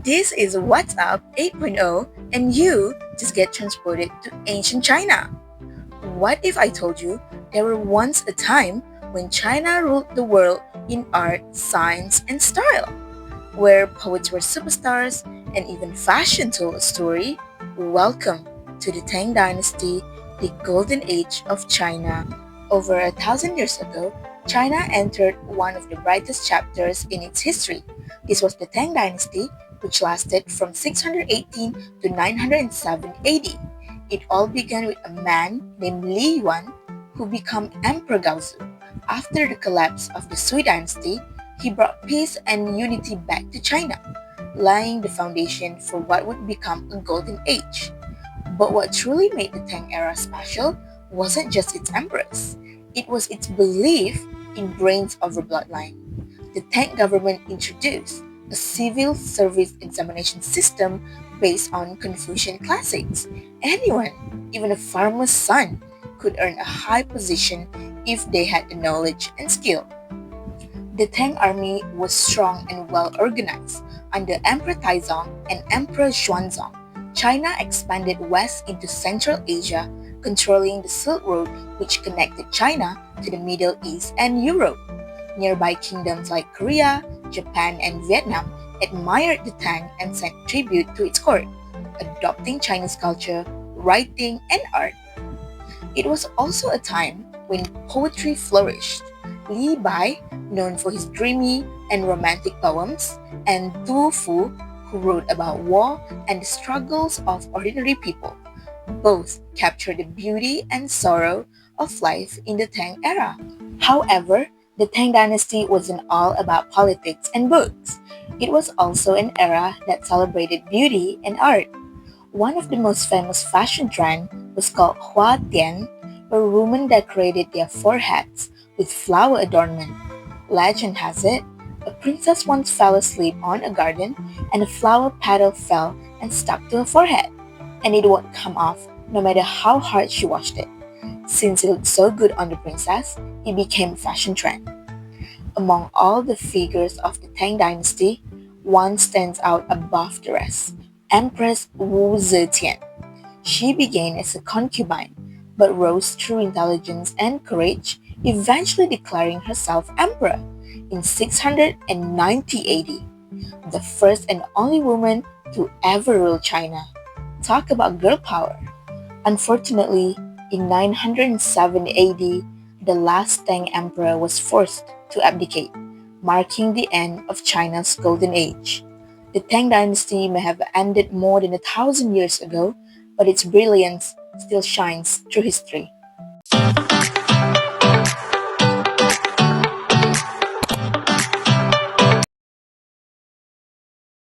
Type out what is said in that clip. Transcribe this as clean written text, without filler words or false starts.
This is What's Up 8.0, and you just get transported to ancient China. What if I told you there were once a time when China ruled the world in art, science, and style, where poets were superstars and even fashion told a story? Welcome to the Tang Dynasty, the golden age of China. Over 1,000 years ago, China entered one of the brightest chapters in its history. This was the Tang Dynasty, which lasted from 618 to 907 AD. It all began with a man named Li Yuan who became Emperor Gaozu. After the collapse of the Sui dynasty, he brought peace and unity back to China, laying the foundation for what would become a golden age. But what truly made the Tang era special wasn't just its emperors, it was its belief in brains over bloodline. The Tang government introduced a civil service examination system based on Confucian classics. Anyone, even a farmer's son, could earn a high position if they had the knowledge and skill. The Tang army was strong and well organized. Under Emperor Taizong and Emperor Xuanzong, China expanded west into Central Asia, controlling the Silk Road which connected China to the Middle East and Europe. Nearby kingdoms like Korea, Japan, and Vietnam admired the Tang and sent tribute to its court, adopting Chinese culture, writing, and art. It was also a time when poetry flourished. Li Bai, known for his dreamy and romantic poems, and Tu Fu, who wrote about war and the struggles of ordinary people, both capture the beauty and sorrow of life in the Tang era. However, the Tang dynasty wasn't all about politics and books. It was also an era that celebrated beauty and art. One of the most famous fashion trend was called Hua Tian, where women decorated their foreheads with flower adornment. Legend has it, a princess once fell asleep on a garden and a flower petal fell and stuck to her forehead, and it won't come off no matter how hard she washed it. Since it looked so good on the princess, it became a fashion trend. Among all the figures of the Tang dynasty, one stands out above the rest, Empress Wu Zetian. She began as a concubine, but rose through intelligence and courage, eventually declaring herself emperor in 690 AD, the first and only woman to ever rule China. Talk about girl power. Unfortunately, in 907 AD, the last Tang emperor was forced to abdicate, marking the end of China's golden age. The Tang dynasty may have ended more than 1,000 years ago, but its brilliance still shines through history.